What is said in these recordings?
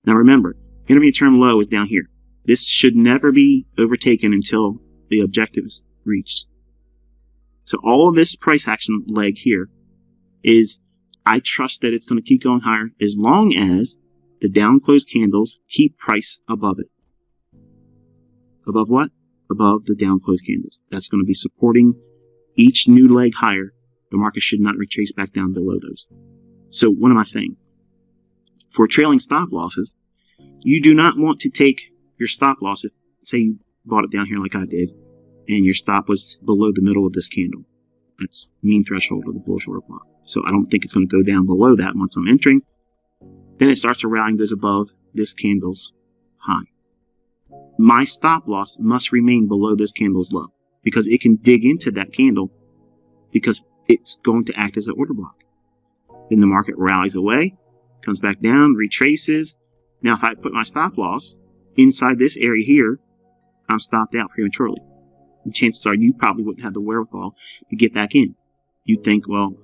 Now remember, intermediate term low is down here. This should never be overtaken until the objective is reached. So all of this price action leg here is, I trust that it's going to keep going higher as long as the down closed candles keep price above it. Above what? Above the down closed candles. That's going to be supporting each new leg higher. The market should not retrace back down below those. So what am I saying? For trailing stop losses, you do not want to take your stop loss. If, say you bought it down here like I did, and your stop was below the middle of this candle. That's mean threshold of the bullish order block. So I don't think it's going to go down below that once I'm entering. Then it starts to rally and goes above this candle's high. My stop loss must remain below this candle's low, because it can dig into that candle because it's going to act as an order block. Then the market rallies away, comes back down, retraces. Now if I put my stop loss inside this area here, I'm stopped out prematurely. And chances are you probably wouldn't have the wherewithal to get back in. You'd think, well,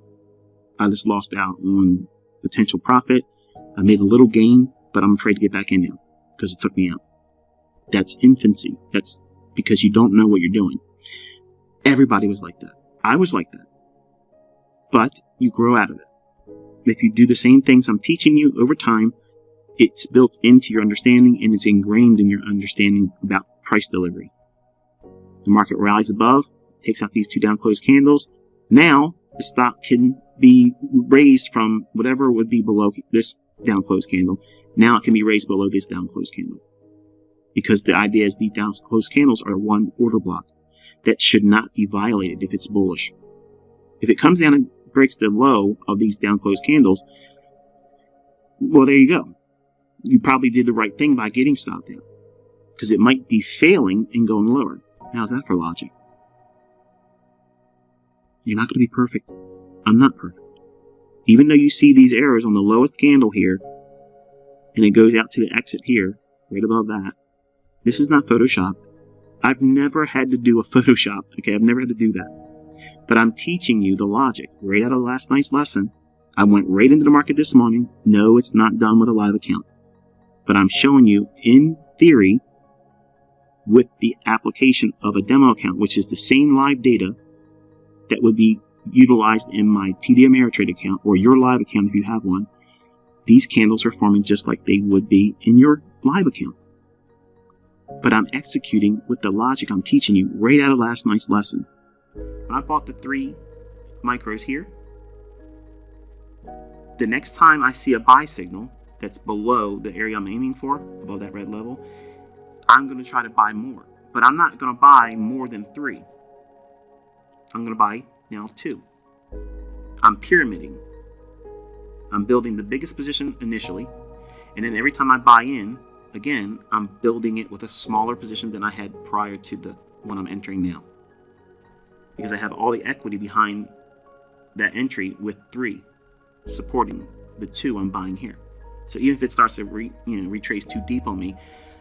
I just lost out on potential profit. I made a little gain, but I'm afraid to get back in now because it took me out. That's infancy. That's because you don't know what you're doing. Everybody was like that. I was like that. But you grow out of it. If you do the same things I'm teaching you over time, it's built into your understanding and it's ingrained in your understanding about price delivery. The market rallies above, takes out these two down closed candles. Now the stop can be raised from whatever would be below this down closed candle. Now it can be raised below this down closed candle. Because the idea is these down closed candles are one order block that should not be violated if it's bullish. If it comes down and breaks the low of these down closed candles, well, there you go. You probably did the right thing by getting stopped out, because it might be failing and going lower. How's that for logic? You're not going to be perfect. I'm not perfect. Even though you see these errors on the lowest candle here, and it goes out to the exit here, right above that, this is not photoshopped. I've never had to do a Photoshop. Okay, I've never had to do that. But I'm teaching you the logic right out of last night's lesson. I went right into the market this morning. No, it's not done with a live account. But I'm showing you in theory with the application of a demo account, which is the same live data that would be utilized in my TD Ameritrade account or your live account if you have one. These candles are forming just like they would be in your live account. But I'm executing with the logic I'm teaching you right out of last night's lesson. When I bought the 3 micros here, the next time I see a buy signal that's below the area I'm aiming for, above that red level, I'm going to try to buy more. But I'm not going to buy more than 3. I'm going to buy now 2. I'm pyramiding. I'm building the biggest position initially, and then every time I buy in, again, I'm building it with a smaller position than I had prior to the one I'm entering now. Because I have all the equity behind that entry with 3 supporting the 2 I'm buying here. So even if it starts to retrace too deep on me,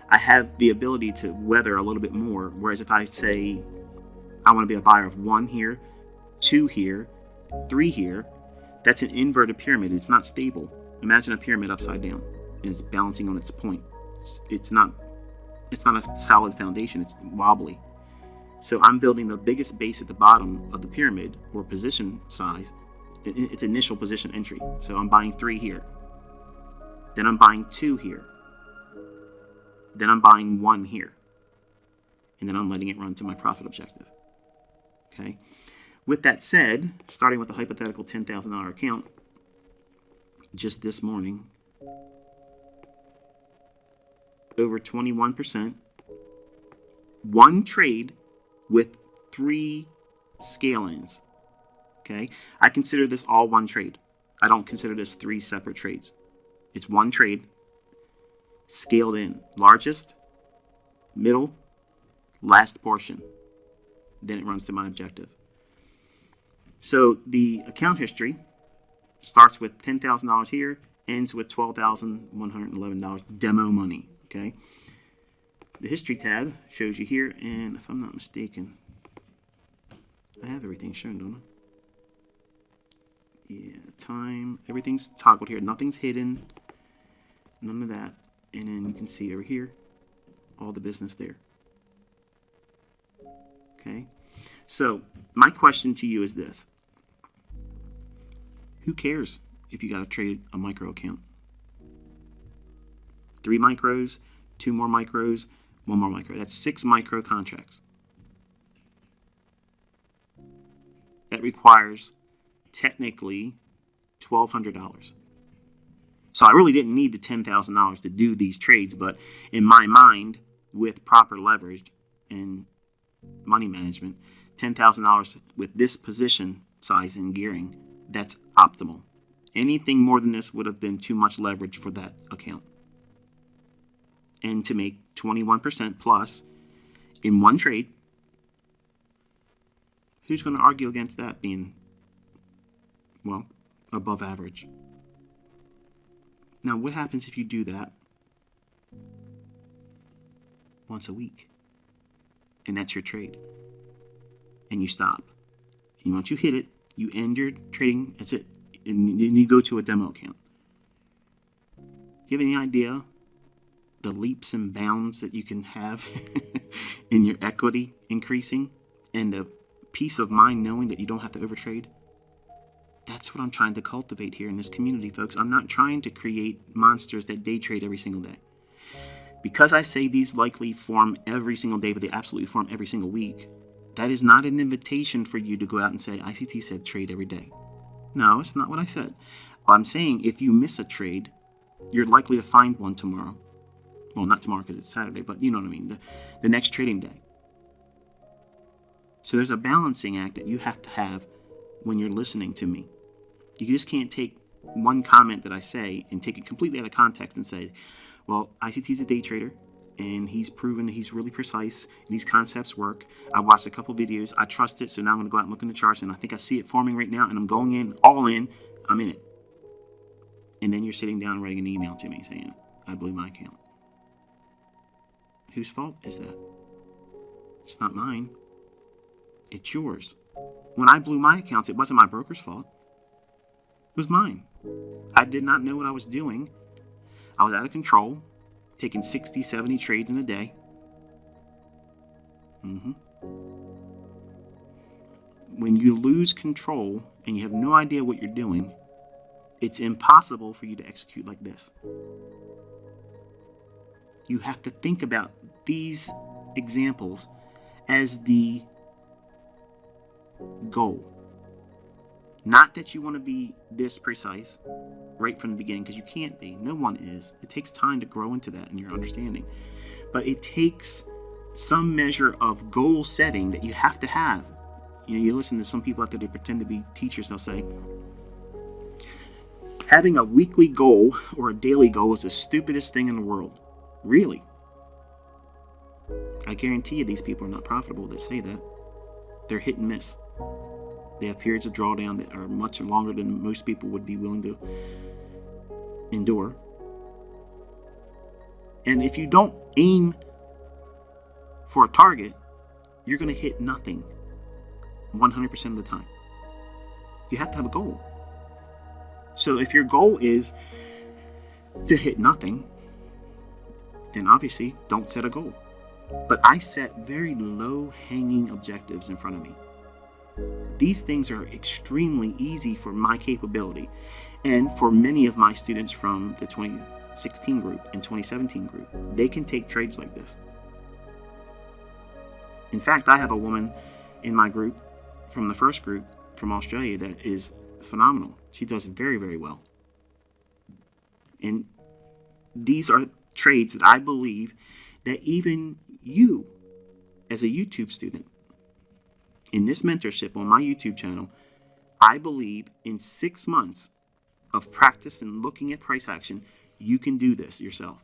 I have the ability to weather a little bit more. Whereas if I say I want to be a buyer of 1 here, 2 here, 3 here, that's an inverted pyramid. It's not stable. Imagine a pyramid upside down and it's balancing on its point. It's not a solid foundation. It's wobbly. So I'm building the biggest base at the bottom of the pyramid, or position size. It's initial position entry. So I'm buying 3 here. Then I'm buying 2 here. Then I'm buying 1 here. And then I'm letting it run to my profit objective. Okay. With that said, starting with the hypothetical $10,000 account, just this morning, over 21%, 1 trade with 3 scale-ins. Okay, I consider this all 1 trade. I don't consider this 3 separate trades. It's 1 trade, scaled in, largest, middle, last portion. Then it runs to my objective. So the account history starts with $10,000 here, ends with $12,111 demo money. Okay. The history tab shows you here, and if I'm not mistaken, I have everything shown, don't I? Yeah, time, everything's toggled here. Nothing's hidden. None of that. And then you can see over here, all the business there. Okay? So, my question to you is this. Who cares if you got to trade a micro account? 3 micros, 2 more micros, 1 more micro. That's 6 micro contracts. That requires technically $1,200. So I really didn't need the $10,000 to do these trades, but in my mind, with proper leverage and money management, $10,000 with this position size and gearing, that's optimal. Anything more than this would have been too much leverage for that account. And to make 21% plus in one trade, who's going to argue against that being, well, above average? Now, what happens if you do that once a week? And that's your trade. And you stop. And once you hit it, you end your trading. That's it. And you go to a demo account. Do you have any idea the leaps and bounds that you can have in your equity increasing and the peace of mind knowing that you don't have to overtrade? That's what I'm trying to cultivate here in this community, folks. I'm not trying to create monsters that day trade every single day. Because I say these likely form every single day, but they absolutely form every single week, that is not an invitation for you to go out and say, ICT said trade every day. No, it's not what I said. I'm saying if you miss a trade, you're likely to find one tomorrow. Well, not tomorrow because it's Saturday, but you know what I mean, the next trading day. So there's a balancing act that you have to have when you're listening to me. You just can't take one comment that I say and take it completely out of context and say, well, ICT's a day trader, and he's proven that he's really precise, and these concepts work. I watched a couple videos, I trust it, so now I'm going to go out and look in the charts, and I think I see it forming right now, and I'm going in, all in, I'm in it. And then you're sitting down writing an email to me saying, I blew my account. Whose fault is that? It's not mine. It's yours. When I blew my accounts, it wasn't my broker's fault. It was mine. I did not know what I was doing. I was out of control, taking 60, 70 trades in a day. When you lose control and you have no idea what you're doing, it's impossible for you to execute like this. You have to think about these examples as the goal. Not that you want to be this precise right from the beginning, because you can't be. No one is. It takes time to grow into that in your understanding. But it takes some measure of goal setting that you have to have. You know, you listen to some people out there, they pretend to be teachers, they'll say, having a weekly goal or a daily goal is the stupidest thing in the world. Really? I guarantee you these people are not profitable that say that. They're hit and miss. They have periods of drawdown that are much longer than most people would be willing to endure. And if you don't aim for a target, you're going to hit nothing 100% of the time. You have to have a goal. So if your goal is to hit nothing, then obviously don't set a goal. But I set very low-hanging objectives in front of me. These things are extremely easy for my capability and for many of my students from the 2016 group and 2017 group. They can take trades like this. In fact, I have a woman in my group from the first group from Australia that is phenomenal. She does very, very well. And these are trades that I believe that even you, as a YouTube student, in this mentorship on my YouTube channel, I believe in 6 months of practice and looking at price action, you can do this yourself.